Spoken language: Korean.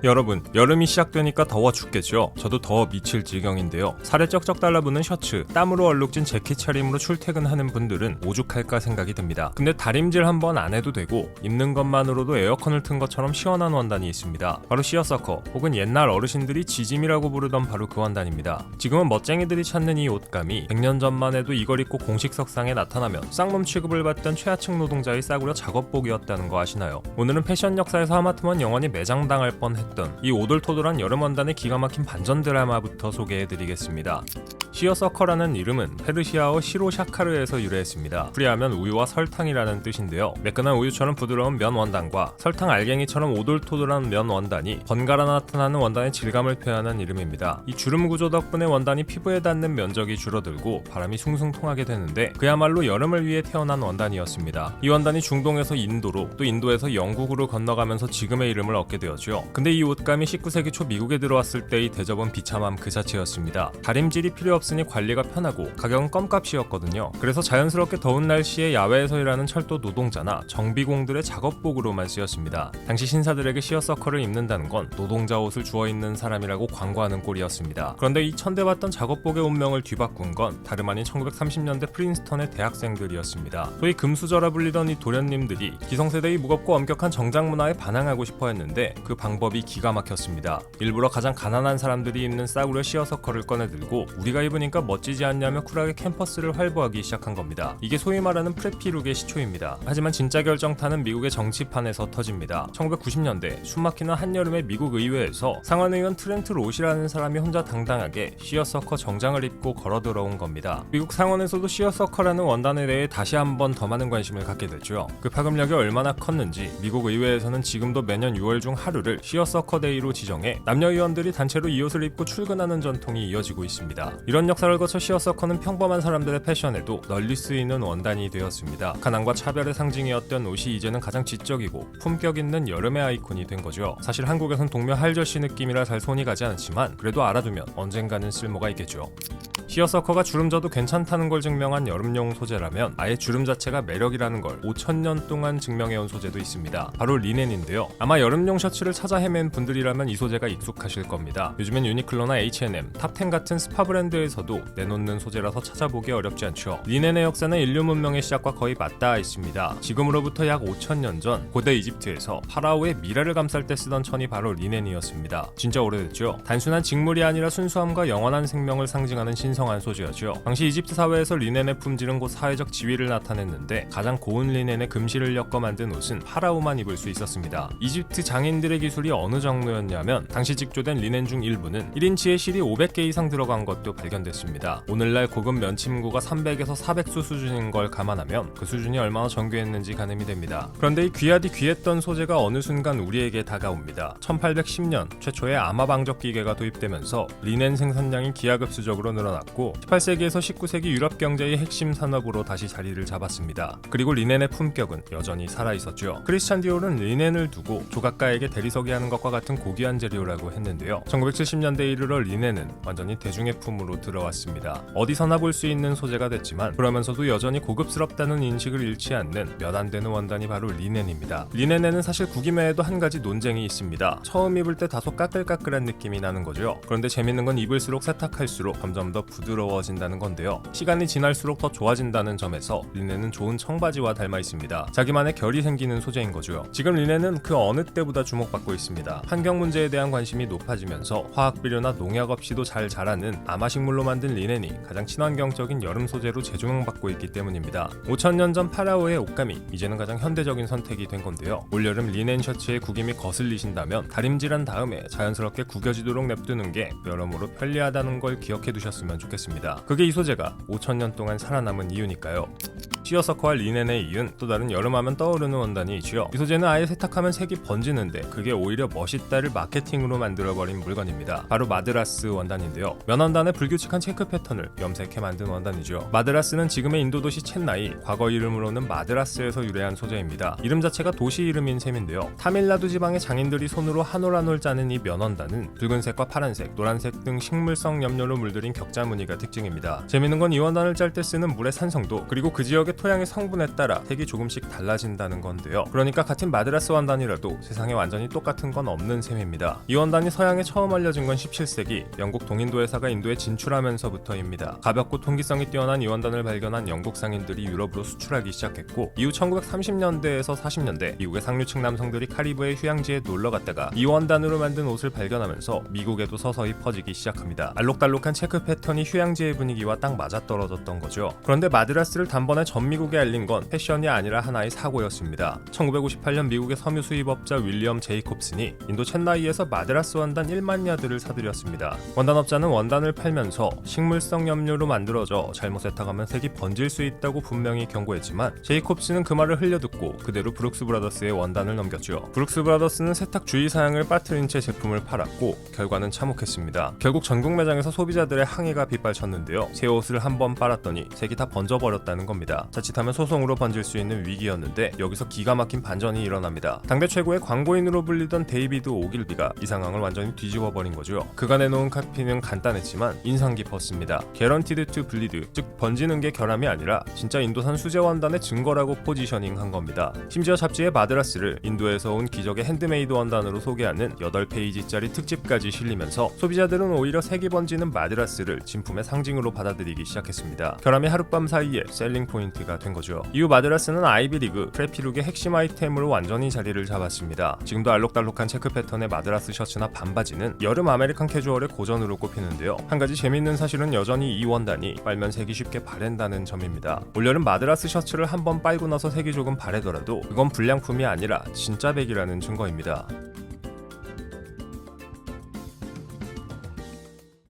여러분, 여름이 시작되니까 더워 죽겠죠? 저도 더워 미칠 지경인데요. 살에 쩍쩍 달라붙는 셔츠, 땀으로 얼룩진 재킷 차림으로 출퇴근하는 분들은 오죽할까 생각이 듭니다. 근데 다림질 한번 안 해도 되고 입는 것만으로도 에어컨을 튼 것처럼 시원한 원단이 있습니다. 바로 시어서커, 혹은 옛날 어르신들이 지짐이라고 부르던 바로 그 원단입니다. 지금은 멋쟁이들이 찾는 이 옷감이 100년 전만 해도 이걸 입고 공식 석상에 나타나면 쌍놈 취급을 받던 최하층 노동자의 싸구려 작업복이었다는 거 아시나요? 오늘은 패션 역사에서 하마터면 영원히 매장당할 뻔했던 이 오돌토돌한 여름 원단의 기가 막힌 반전 드라마부터 소개해드리겠습니다. 시어서커라는 이름은 페르시아어 시로샤카르에서 유래했습니다. 풀이하면 우유와 설탕이라는 뜻인데요. 매끈한 우유처럼 부드러운 면 원단과 설탕 알갱이처럼 오돌토돌한 면 원단이 번갈아 나타나는 원단의 질감을 표현한 이름입니다. 이 주름 구조 덕분에 원단이 피부에 닿는 면적이 줄어들고 바람이 숭숭 통하게 되는데 그야말로 여름을 위해 태어난 원단이었습니다. 이 원단이 중동에서 인도로, 또 인도에서 영국으로 건너가면서 지금의 이름을 얻게 되었죠. 근데 이 옷감이 19세기 초 미국에 들어왔을 때의 대접은 비참함 그 자체였습니다. 다림질이 필요 없으니 관리가 편하고 가격은 껌값이었거든요. 그래서 자연스럽게 더운 날씨에 야외에서 일하는 철도 노동자나 정비공들의 작업복으로만 쓰였습니다. 당시 신사들에게 시어서커를 입는다는 건 노동자 옷을 주워 입는 사람이라고 광고하는 꼴이었습니다. 그런데 이 천대받던 작업복의 운명을 뒤바꾼 건 다름 아닌 1930년대 프린스턴의 대학생들이었습니다. 소위 금수저라 불리던 이 도련님들이 기성세대의 무겁고 엄격한 정장 문화에 반항하고 싶어 했는데 그 방법이 기가 막혔습니다. 일부러 가장 가난한 사람들이 입는 싸구려 시어서커를 꺼내들고 우리가 입으니까 멋지지 않냐며 쿨하게 캠퍼스를 활보하기 시작한 겁니다. 이게 소위 말하는 프레피룩의 시초입니다. 하지만 진짜 결정타는 미국의 정치판에서 터집니다. 1990년대 숨막히는 한여름의 미국 의회에서 상원의원 트렌트 롯이라는 사람이 혼자 당당하게 시어서커 정장을 입고 걸어 들어온 겁니다. 미국 상원에서도 시어서커라는 원단에 대해 다시 한번 더 많은 관심을 갖게 됐죠. 그 파급력이 얼마나 컸는지 미국 의회에서는 지금도 매년 6월 중 하루를 시어서커 데이로 지정해 남녀 의원들이 단체로 이 옷을 입고 출근하는 전통이 이어지고 있습니다. 이런 역사를 거쳐 시어서커는 평범한 사람들의 패션에도 널리 쓰이는 원단이 되었습니다. 가난과 차별의 상징이었던 옷이 이제는 가장 지적이고 품격 있는 여름의 아이콘이 된 거죠. 사실 한국에선 동묘 할저씨 느낌이라 잘 손이 가지 않지만 그래도 알아두면 언젠가는 쓸모가 있겠죠. 시어서커가 주름져도 괜찮다는 걸 증명한 여름용 소재라면 아예 주름 자체가 매력이라는 걸 5000년 동안 증명해온 소재도 있습니다. 바로 리넨인데요. 아마 여름용 셔츠를 찾아 헤맨 분들이라면 이 소재가 익숙하실 겁니다. 요즘엔 유니클로나 H&M, 탑10 같은 스파 브랜드에서도 내놓는 소재라서 찾아보기 어렵지 않죠. 리넨의 역사는 인류 문명의 시작과 거의 맞닿아 있습니다. 지금으로부터 약 5000년 전 고대 이집트에서 파라오의 미라를 감쌀 때 쓰던 천이 바로 리넨이었습니다. 진짜 오래됐죠. 단순한 직물이 아니라 순수함과 영원한 생명을 상징하는 신성한 소재였죠. 당시 이집트 사회에서 리넨의 품질은 곧 사회적 지위를 나타냈는데 가장 고운 리넨의 금실을 엮어 만든 옷은 파라오만 입을 수 있었습니다. 이집트 장인들의 기술이 어느 정도였냐면 당시 직조된 리넨 중 일부는 1인치의 실이 500개 이상 들어간 것도 발견됐습니다. 오늘날 고급 면침구가 300에서 400수 수준인 걸 감안하면 그 수준이 얼마나 정교했는지 가늠이 됩니다. 그런데 이 귀하디 귀했던 소재가 어느 순간 우리에게 다가옵니다. 1810년 최초의 아마방적 기계가 도입되면서 리넨 생산량이 기하급수적으로 늘어났고 18세기에서 19세기 유럽 경제의 핵심 산업으로 다시 자리를 잡았습니다. 그리고 리넨의 품격은 여전히 살아있었죠. 크리스찬 디올은 리넨을 두고 조각가에게 대리석이 하는 것과 같은 고귀한 재료라고 했는데요. 1970년대에 이르러 리넨은 완전히 대중의품으로 들어왔습니다. 어디서나 볼 수 있는 소재가 됐지만 그러면서도 여전히 고급스럽다는 인식을 잃지 않는 몇 안 되는 원단이 바로 리넨입니다. 리넨에는 사실 구김에도 한 가지 논쟁이 있습니다. 처음 입을 때 다소 까끌까끌한 느낌이 나는 거죠. 그런데 재밌는 건 입을수록 세탁할수록 점점 더 부드러워진다는 건데요. 시간이 지날수록 더 좋아진다는 점에서 리넨은 좋은 청바지와 닮아 있습니다. 자기만의 결이 생기는 소재인 거죠. 지금 리넨은 그 어느 때보다 주목받고 있습니다. 환경 문제에 대한 관심이 높아지면서 화학 비료나 농약 없이도 잘 자라는 아마식물로 만든 리넨이 가장 친환경적인 여름 소재로 재조명받고 있기 때문입니다. 5000년 전 파라오의 옷감이 이제는 가장 현대적인 선택이 된 건데요. 올여름 리넨 셔츠의 구김이 거슬리신다면 다림질한 다음에 자연스럽게 구겨지도록 냅두는 게 여러모로 편리하다는 걸 기억해 두셨으면 좋겠습니다. 그게 이 소재가 5000년 동안 살아남은 이유니까요. 시어서커와 리넨의 이윤, 또 다른 여름하면 떠오르는 원단이 있죠. 이 소재는 아예 세탁하면 색이 번지는데 그게 오히려 멋있다를 마케팅으로 만들어버린 물건입니다. 바로 마드라스 원단인데요. 면원단의 불규칙한 체크 패턴을 염색해 만든 원단이죠. 마드라스는 지금의 인도 도시 첸나이, 과거 이름으로는 마드라스에서 유래한 소재입니다. 이름 자체가 도시 이름인 셈인데요. 타밀나두 지방의 장인들이 손으로 한 올 한 올 짜는 이 면원단은 붉은색과 파란색, 노란색 등 식물성 염료로 물들인 격자 무늬가 특징입니다. 재밌는 건 이 원단을 짤 때 쓰는 물의 산성도, 그리고 그 지역의 토양의 성분에 따라 색이 조금씩 달라진다는 건데요. 그러니까 같은 마드라스 원단이라도 세상에 완전히 똑같은 건 없는 셈입니다. 이 원단이 서양에 처음 알려진 건 17세기 영국 동인도 회사가 인도에 진출하면서부터입니다. 가볍고 통기성이 뛰어난 이 원단을 발견한 영국 상인들이 유럽으로 수출하기 시작했고, 이후 1930년대에서 40년대 미국의 상류층 남성들이 카리브해 휴양지에 놀러 갔다가 이 원단으로 만든 옷을 발견하면서 미국에도 서서히 퍼지기 시작합니다. 알록달록한 체크 패턴이 휴양지의 분위기와 딱 맞아떨어졌던 거죠. 그런데 마드라스를 단번에 전 미국에 알린 건 패션이 아니라 하나의 사고였습니다. 1958년 미국의 섬유 수입업자 윌리엄 제이콥슨이 인도 첸나이에서 마드라스 원단 1만 야드를 사들였습니다. 원단업자는 원단을 팔면서 식물성 염료로 만들어져 잘못 세탁하면 색이 번질 수 있다고 분명히 경고했지만, 제이콥슨은 그 말을 흘려듣고 그대로 브룩스 브라더스의 원단을 넘겼죠. 브룩스 브라더스는 세탁 주의사항을 빠뜨린 채 제품을 팔았고, 결과는 참혹했습니다. 결국 전국 매장에서 소비자들의 항의가 빗발쳤는데요. 새 옷을 한번 빨았더니 색이 다 번져버렸다는 겁니다. 자칫하면 소송으로 번질 수 있는 위기였는데, 여기서 기가 막힌 반전이 일어납니다. 당대 최고의 광고인으로 불리던 데이비드 오길비가 이 상황을 완전히 뒤집어버린 거죠. 그가 내놓은 카피는 간단했지만 인상 깊었습니다. Guaranteed to bleed, 즉 번지는 게 결함이 아니라 진짜 인도산 수제 원단의 증거라고 포지셔닝한 겁니다. 심지어 잡지에 마드라스를 인도에서 온 기적의 핸드메이드 원단으로 소개하는 8페이지짜리 특집까지 실리면서 소비자들은 오히려 색이 번지는 마드라스를 진품의 상징으로 받아들이기 시작했습니다. 결함이 하룻밤 사이에 셀링 포인트가 된 거죠. 이후 마드라스는 아이비리그, 프레피룩의 핵심 아이템으로 완전히 자리를 잡았습니다. 지금도 알록달록한 체크 패턴의 마드라스 셔츠나 반바지는 여름 아메리칸 캐주얼의 고전으로 꼽히는데요. 한 가지 재미있는 사실은 여전히 이 원단이 빨면 색이 쉽게 바랜다는 점입니다. 올여름 마드라스 셔츠를 한번 빨고 나서 색이 조금 바래더라도 그건 불량품이 아니라 진짜 백이라는 증거입니다.